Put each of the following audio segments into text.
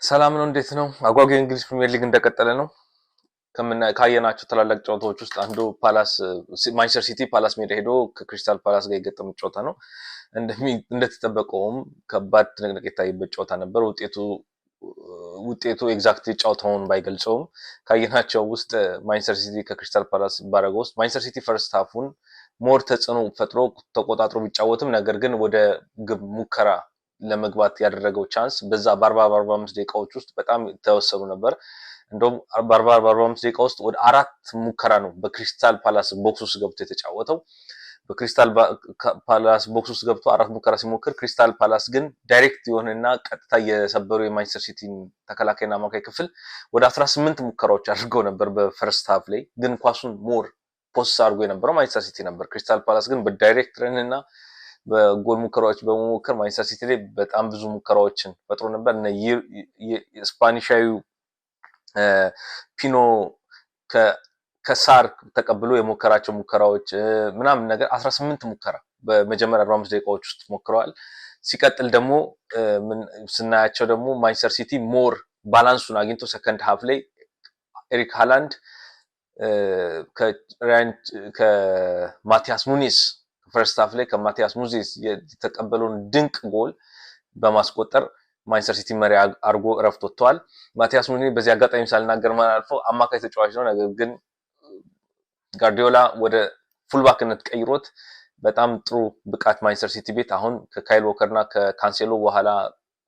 ሰላም ነው እንዴት ነው? አጓጊው እንግሊዝ ፕሪሚየር ሊግ እንደቀጠለ ነው። ካየናቸው ታላላቅ ጨዋታዎች ውስጥ አንዱ ማንቸስተር ሲቲ ፓላስ ሜዳ ሄዶ ከክሪስታል ፓላስ ጋር የገጠመው ጨዋታ ነው። እንደተጠበቀውም ከባድ ትንቅንቅ የታየበት ጨዋታ ነበር። ውጤቱ ኤግዛክትሊ ጨዋታውን ባይገልጸውም ካየናቸው ውስጥ ማንቸስተር ሲቲ ከክሪስታል ፓላስ ባረገው ውስጥ ማንቸስተር ሲቲ ፈርስት ሃፉን ሞር ተጽዕኖ ፈጥሮ ተቆጣጥሮ ቢጫወትም ነገር ግን ወደ ግብ ሙከራ ለመግባት ያደረገው ቻንስ በዛ በ40-45 ደቂቃዎች ውስጥ በጣም ተወሰኑ ነበር። እንደውም በ40-45 ደቂቃ ውስጥ ወደ አራት ሙከራ ነው በክሪስታል ፓላስ ቦክስ ውስጥ ገብቶ የተጫወተው። በክሪስታል ፓላስ ቦክስ ውስጥ ገብቶ አራት ሙከራ ሲሞክር ክሪስታል ፓላስ ግን ዳይሬክት የሆነና ቀጥታ የሰበሩ የማንቸስተር ሲቲን ተከላካይና አማካይ ክፍል ወደ 18 ሙከራዎች አድርገው ነበር በፈርስት ሃፍ ላይ። ግን ኳሱን ሞር ፖስት አድርጎ የነበረው ማንቸስተር ሲቲ ነበር። ክሪስታል ፓላስ ግን በዳይሬክት ረንና በጎል ሙከራዎች በመሞከር ማንቸስተር ሲቲ ላይ በጣም ብዙ ሙከራዎችን ፈጥሮ ነበር። ስፓኒሻዊው ፒኖ ከሳር ተቀብሎ የሞከራቸው ሙከራዎች ምናምን ነገር 18 ሙከራ በመጀመሪያ 45 ደቂቃዎች ውስጥ ሞክረዋል። ሲቀጥል ደግሞ ስናያቸው ደግሞ ማንቸስተር ሲቲ ሞር ባላንሱን አግኝቶ ሰከንድ ሃፍ ላይ ኤሪክ ሃላንድ ከማቲያስ ሙኒስ ፈርስት ሃፍ ላይ ከማቲያስ ሙኒስ የተቀበለውን ድንቅ ጎል በማስቆጠር ማንቸስተር ሲቲ መሪ አርጎ እረፍት ወጥቷል። ማቲያስ ሙኒስ በዚህ አጋጣሚ ሳልናገር ማላልፈው አማካይ ተጫዋች ነው። ነገር ግን ጋርዲዮላ ወደ ፉልባክነት ቀይሮት በጣም ጥሩ ብቃት ማንቸስተር ሲቲ ቤት አሁን ከካይል ዎከርና ከካንሴሎ በኋላ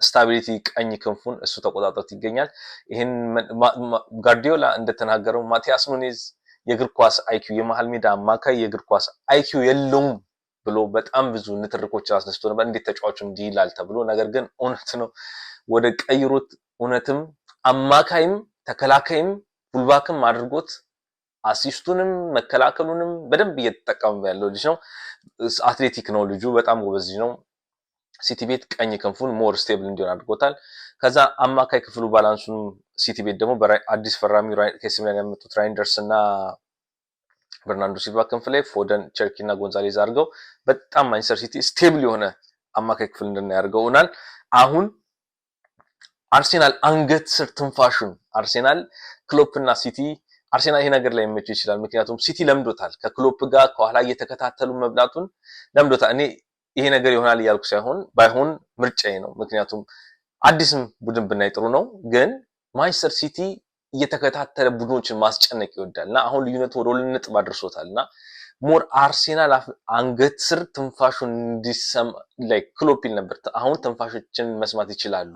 ስታቢሊቲ ቀኝ ክንፉን እሱ ተቆጣጥሮት ይገኛል። ይሄን ጋርዲዮላ እንደተናገረው ማቲያስ ሙኒስ የእግር ኳስ አይኪው የመሃል ሜዳ አማካይ የእግር ኳስ አይኪው የለውም ብሎ በጣም ብዙ ንትርኮችን አስነስቶ ነበር። እንዴት ተጫዋቹ እንዲህ ይላል ተብሎ። ነገር ግን እውነት ነው ወደ ቀይሮት እውነትም አማካይም ተከላካይም ፉልባክም አድርጎት አሲስቱንም መከላከሉንም በደንብ እየተጠቀመ ያለው ልጅ ነው። አትሌቲክ ነው ልጁ፣ በጣም ጎበዝ ልጅ ነው። ሲቲ ቤት ቀኝ ክንፉን ሞር ስቴብል እንዲሆን አድርጎታል። ከዛ አማካይ ክፍሉ ባላንሱን ሲቲ ቤት ደግሞ በአዲስ ፈራሚ ከሲሚላን ያመጡት ራይንደርስ እና በርናንዶ ሲልቫ ክንፍ ላይ ፎደን፣ ቸርኪ እና ጎንዛሌዝ አድርገው በጣም ማንቸስተር ሲቲ ስቴብል የሆነ አማካይ ክፍል እንድናያርገውናል። አሁን አርሴናል አንገት ስር ትንፋሹን አርሴናል ክሎፕና ሲቲ አርሴናል ይሄ ነገር ላይ መቼ ይችላል። ምክንያቱም ሲቲ ለምዶታል ከክሎፕ ጋር ከኋላ እየተከታተሉ መብላቱን ለምዶታል። እኔ ይሄ ነገር ይሆናል እያልኩ ሳይሆን ባይሆን ምርጫዬ ነው። ምክንያቱም አዲስም ቡድን ብናይ ጥሩ ነው። ግን ማንቸስተር ሲቲ እየተከታተለ ቡድኖችን ማስጨነቅ ይወዳልና አሁን ልዩነቱ ወደ 2 ነጥብ አድርሶታልና ሞር አርሴናል አንገት ስር ትንፋሹን እንዲሰማ ላይ ክሎፕ ይል ነበር። አሁን ትንፋሾችን መስማት ይችላሉ።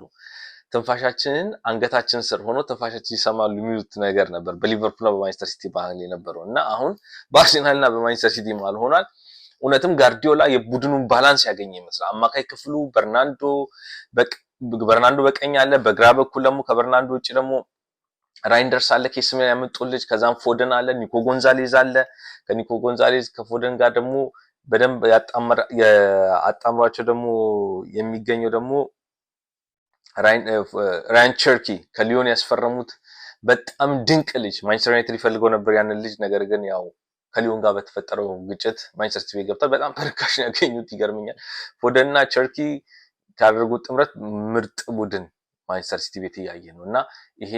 ትንፋሻችንን አንገታችን ስር ሆኖ ትንፋሻችን ይሰማሉ የሚሉት ነገር ነበር በሊቨርፑልና በማንቸስተር ሲቲ ባህል የነበረው እና አሁን በአርሴናልና በማንቸስተር ሲቲ መሃል ሆኗል። እውነትም ጋርዲዮላ የቡድኑን ባላንስ ያገኘ ይመስላል። አማካይ ክፍሉ በርናንዶ በቀኝ አለ፣ በግራ በኩል ደግሞ ከበርናንዶ ውጭ ደግሞ ራይንደርስ አለ ከሲሚላን ያመጡልጅ፣ ከዛም ፎደን አለ፣ ኒኮ ጎንዛሌዝ አለ። ከኒኮ ጎንዛሌዝ ከፎደን ጋር ደግሞ በደንብ ያጣምሯቸው ደግሞ የሚገኘው ደግሞ ራያን ቸርኪ ከሊዮን ያስፈረሙት በጣም ድንቅ ልጅ ማንቸስተር ዩናይትድ ይፈልገው ነበር ያንን ልጅ። ነገር ግን ያው ከሊዮን ጋር በተፈጠረው ግጭት ማንቸስተር ሲቲ ገብቷል። በጣም ተርካሽ ያገኙት ይገርመኛል። ፎደንና ቸርኪ ካደረጉት ጥምረት ምርጥ ቡድን ማንቸስተር ሲቲ ቤት እያየ ነው እና ይሄ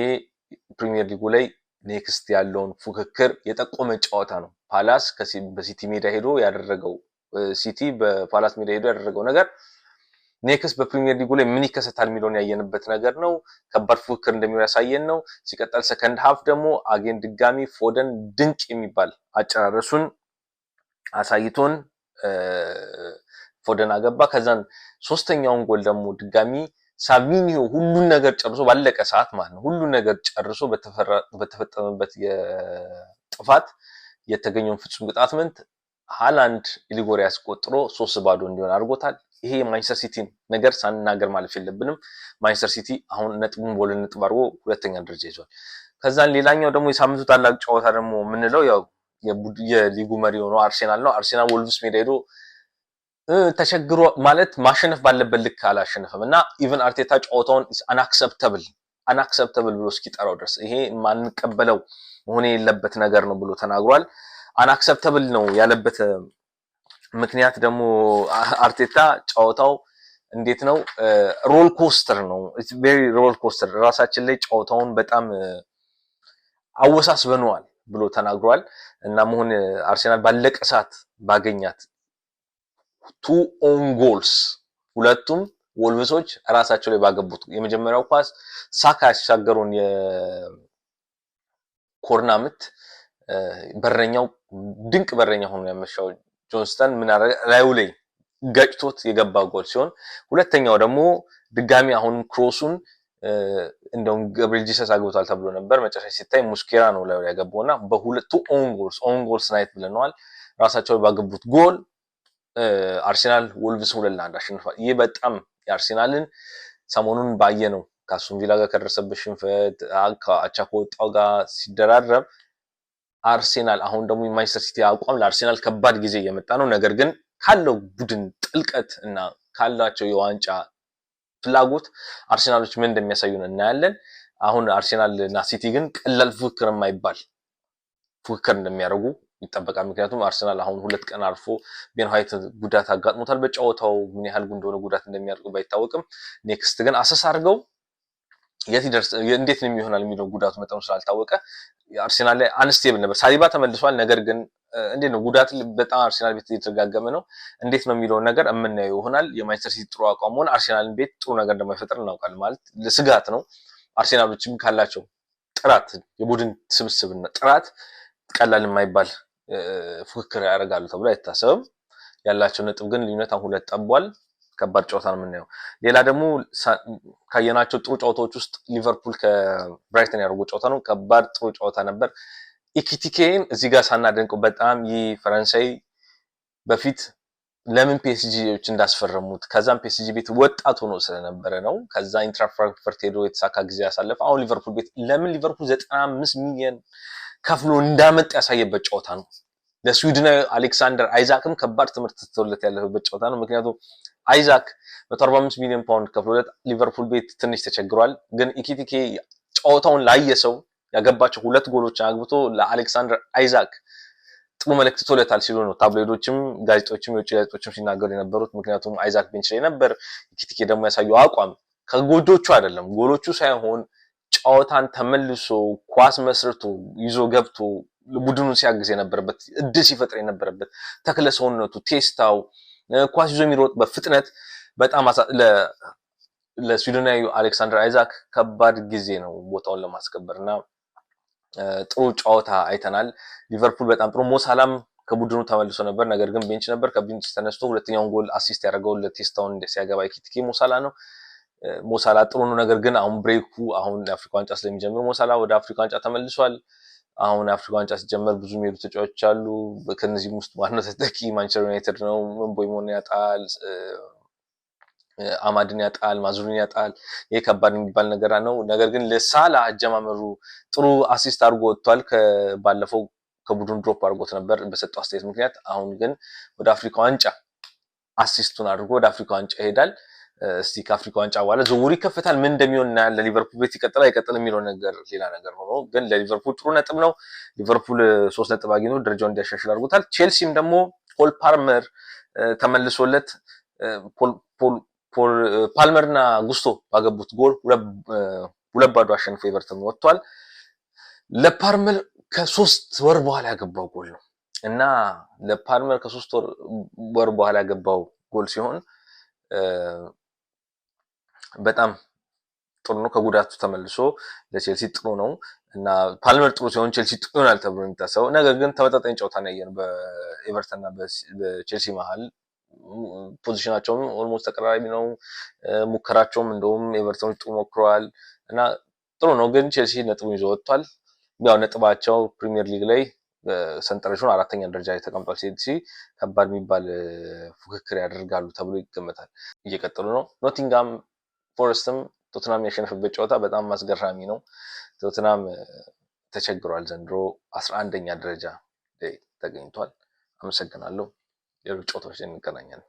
ፕሪሚየር ሊጉ ላይ ኔክስት ያለውን ፉክክር የጠቆመ ጨዋታ ነው። ፓላስ በሲቲ ሜዳ ሄዶ ያደረገው ሲቲ በፓላስ ሜዳ ሄዶ ያደረገው ነገር ኔክስት በፕሪሚየር ሊጉ ላይ ምን ይከሰታል የሚለውን ያየንበት ነገር ነው። ከባድ ፉክክር እንደሚሆን ያሳየን ነው። ሲቀጥል ሰከንድ ሃፍ ደግሞ አጌን ድጋሚ ፎደን ድንቅ የሚባል አጨራረሱን አሳይቶን ፎደን አገባ። ከዛን ሶስተኛውን ጎል ደግሞ ድጋሚ ሳቪኒዮ ሁሉን ነገር ጨርሶ ባለቀ ሰዓት ማለት ነው ሁሉን ነገር ጨርሶ በተፈጠመበት የጥፋት የተገኘውን ፍጹም ቅጣት ምት ሃላንድ ኢሊጎሪ ያስቆጥሮ 3-0 እንዲሆን አድርጎታል። ይሄ ማንቸስተር ሲቲ ነገር ሳንናገር ማለፍ የለብንም። ማንቸስተር ሲቲ አሁን ነጥቡን በሁለት ነጥብ አድርጎ ሁለተኛ ደረጃ ይዟል። ከዛን ሌላኛው ደግሞ የሳምንቱ ታላቅ ጨዋታ ደግሞ የምንለው ያው የሊጉ መሪ ሆኖ አርሴናል ነው። አርሴናል ወልቭስ ሜዳ ሄዶ ተቸግሮ ማለት ማሸነፍ ባለበት ልክ አላሸነፈም እና ኢቭን አርቴታ ጨዋታውን አንአክሰፕተብል ብሎ እስኪጠራው ድረስ ይሄ ማንቀበለው መሆን የለበት ነገር ነው ብሎ ተናግሯል። አንአክሰፕተብል ነው ያለበት ምክንያት ደግሞ አርቴታ ጨዋታው እንዴት ነው ሮል ኮስተር ነው ኢትስ ቬሪ ሮል ኮስተር ራሳችን ላይ ጨዋታውን በጣም አወሳስበነዋል ብሎ ተናግሯል እና መሆን አርሰናል ባለቀ ሰዓት ባገኛት ቱ ኦን ጎልስ ሁለቱም ወልቭሶች ራሳቸው ላይ ባገቡት የመጀመሪያው ኳስ ሳካ ያሻገሩን የኮርና ምት በረኛው ድንቅ በረኛ ሆኖ ያመሻው ጆንስተን ምን አረጋ ላዩ ላይ ገጭቶት የገባ ጎል ሲሆን ሁለተኛው ደግሞ ድጋሚ አሁን ክሮሱን እንደውም ገብርኤል ጂሰስ አግብቷል ተብሎ ነበር መጨረሻ ሲታይ ሙስኬራ ነው ላይ ያገባውና በሁለቱ ኦን ጎልስ ናይት ብለናል ራሳቸው ባገቡት ጎል አርሰናል ወልቭስ 2-1 አሸንፏል ይሄ በጣም የአርሰናልን ሰሞኑን ባየነው ከአስቶን ቪላ ጋር ከደረሰበት ሽንፈት አቻ ከወጣው ጋር ሲደራረብ አርሰናል አሁን ደግሞ የማንቸስተር ሲቲ አቋም ለአርሰናል ከባድ ጊዜ እየመጣ ነው ነገር ግን ካለው ቡድን ጥልቀት እና ካላቸው የዋንጫ ፍላጎት አርሰናሎች ምን እንደሚያሳዩን እናያለን አሁን አርሰናል እና ሲቲ ግን ቀላል ፉክክር የማይባል ፉክክር እንደሚያደርጉ ይጠበቃል ምክንያቱም አርሰናል አሁን ሁለት ቀን አርፎ ቤን ዋይት ጉዳት አጋጥሞታል በጨዋታው ምን ያህል እንደሆነ ጉዳት እንደሚያደርጉ ባይታወቅም ኔክስት ግን አሰስ አድርገው የት ይደርስ እንዴት ነው የሚሆናል የሚለው ጉዳቱ መጠኑ ስላልታወቀ አርሰናል ላይ አንስቴብል ነበር ሳሊባ ተመልሷል ነገር ግን እንዴት ነው ጉዳት በጣም አርሰናል ቤት እየተደጋገመ ነው እንዴት ነው የሚለው ነገር እምናየው ይሆናል የማንቸስተር ሲቲ ጥሩ አቋም ሆነ አርሰናልን ቤት ጥሩ ነገር እንደማይፈጠር እናውቃለን ማለት ለስጋት ነው አርሰናሎችም ካላቸው ጥራት የቡድን ስብስብና ጥራት ቀላል የማይባል ፉክክር ያደርጋሉ ተብሎ አይታሰብም ያላቸው ነጥብ ግን ልዩነት አሁን ሁለት ጠቧል ከባድ ጨዋታ ነው የምናየው ሌላ ደግሞ ካየናቸው ጥሩ ጨዋታዎች ውስጥ ሊቨርፑል ከብራይተን ያደረጉ ጨዋታ ነው ከባድ ጥሩ ጨዋታ ነበር ኢኪቲኬን እዚህ ጋር ሳናደንቀው በጣም ፈረንሳይ በፊት ለምን ፒኤስጂዎች እንዳስፈረሙት ከዛም ፒኤስጂ ቤት ወጣት ሆኖ ስለነበረ ነው ከዛ ኢንትራ ፍራንክፈርት ሄዶ የተሳካ ጊዜ ያሳለፈ አሁን ሊቨርፑል ቤት ለምን ሊቨርፑል 95 ሚሊዮን ከፍሎ እንዳመጣ ያሳየበት ጨዋታ ነው ለስዊድናዊ አሌክሳንደር አይዛክም ከባድ ትምህርት ተተውለት ያለበት ጨዋታ ነው ምክንያቱም አይዛክ 145 ሚሊዮን ፓውንድ ከፍሎለት ሊቨርፑል ቤት ትንሽ ተቸግሯል ግን ኢኪቲኬ ጨዋታውን ላየሰው ያገባቸው ሁለት ጎሎች አግብቶ ለአሌክሳንደር አይዛክ ጥሩ መልእክት ተተውለታል ሲሉ ነው ታብሎይዶችም ጋዜጦችም የውጭ ጋዜጦችም ሲናገሩ የነበሩት ምክንያቱም አይዛክ ቤንች ላይ ነበር ኢኪቲኬ ደግሞ ያሳየው አቋም ከጎጆቹ አይደለም ጎሎቹ ሳይሆን ጨዋታን ተመልሶ ኳስ መስርቶ ይዞ ገብቶ ቡድኑን ሲያግዝ የነበረበት እድል ሲፈጥር የነበረበት ተክለ ሰውነቱ ቴስታው ኳስ ይዞ የሚሮጥ በፍጥነት በጣም ለስዊድናዊ አሌክሳንደር አይዛክ ከባድ ጊዜ ነው ቦታውን ለማስከበርና ጥሩ ጨዋታ አይተናል ሊቨርፑል በጣም ጥሩ ሞሳላም ከቡድኑ ተመልሶ ነበር ነገር ግን ቤንች ነበር ከቤንች ተነስቶ ሁለተኛውን ጎል አሲስት ያደረገው ለቴስታውን ሲያገባ ኢኪቲኬ ሞሳላ ነው ሞሳላ ጥሩ ነው ነገር ግን አሁን ብሬኩ አሁን ለአፍሪካ ዋንጫ ስለሚጀምር ሞሳላ ወደ አፍሪካ ዋንጫ ተመልሷል አሁን አፍሪካ ዋንጫ ሲጀመር ብዙ ሜሉ ተጫዋቾች አሉ ከነዚህ ውስጥ ዋናው ተጠቂ ማንቸስተር ዩናይትድ ነው ምንቦይሞን ያጣል አማድን ያጣል ማዙሪን ያጣል ይሄ ከባድ የሚባል ነገር ነው ነገር ግን ለሳላ አጀማመሩ ጥሩ አሲስት አድርጎ ወጥቷል ከባለፈው ከቡድን ድሮፕ አድርጎት ነበር በሰጠው አስተያየት ምክንያት አሁን ግን ወደ አፍሪካ ዋንጫ አሲስቱን አድርጎ ወደ አፍሪካ ዋንጫ ይሄዳል እስቲ ከአፍሪካ ዋንጫ በኋላ ዝውውሩ ይከፈታል ምን እንደሚሆን እና ለሊቨርፑል ቤት ይቀጥላል አይቀጥልም የሚለው ነገር ሌላ ነገር ሆኖ ግን ለሊቨርፑል ጥሩ ነጥብ ነው ሊቨርፑል 3 ነጥብ አግኝቶ ደረጃውን እንዲያሻሽል አድርጎታል ቼልሲም ደግሞ ፖል ፓልመር ተመልሶለት ፓልመርና ጉስቶ ባገቡት ጎል ሁለት ባዶ አሸንፎ ኤቨርተን ወጥቷል ለፓልመር ከ3 ወር በኋላ ያገባው ጎል ነው እና ለፓልመር ከ3 ወር በኋላ ያገባው ጎል ሲሆን በጣም ጥሩ ነው ከጉዳቱ ተመልሶ ለቼልሲ ጥሩ ነው እና ፓልመር ጥሩ ሲሆን ቼልሲ ጥሩ ይሆናል ተብሎ የሚታሰበው ነገር ግን ተመጣጣኝ ጨዋታ ነው ያየን በኤቨርተን እና በቼልሲ መሃል ፖዚሽናቸውም ኦልሞስት ተቀራራቢ ነው ሙከራቸውም እንደውም ኤቨርተኖች ጥሩ ሞክረዋል እና ጥሩ ነው ግን ቼልሲ ነጥቡን ይዞ ወጥቷል ያው ነጥባቸው ፕሪሚየር ሊግ ላይ ሰንጠረዡን 4ኛ ደረጃ ላይ ተቀምጧል ቼልሲ ከባድ የሚባል ፉክክር ያደርጋሉ ተብሎ ይገመታል እየቀጠሉ ነው ኖቲንጋም ፎረስትም ቶተናም ያሸነፈበት ጨዋታ በጣም አስገራሚ ነው ቶተናም ተቸግሯል ዘንድሮ 11ኛ ደረጃ ላይ ተገኝቷል አመሰግናለሁ የሩጫ ጨዋታዎች እንገናኛለን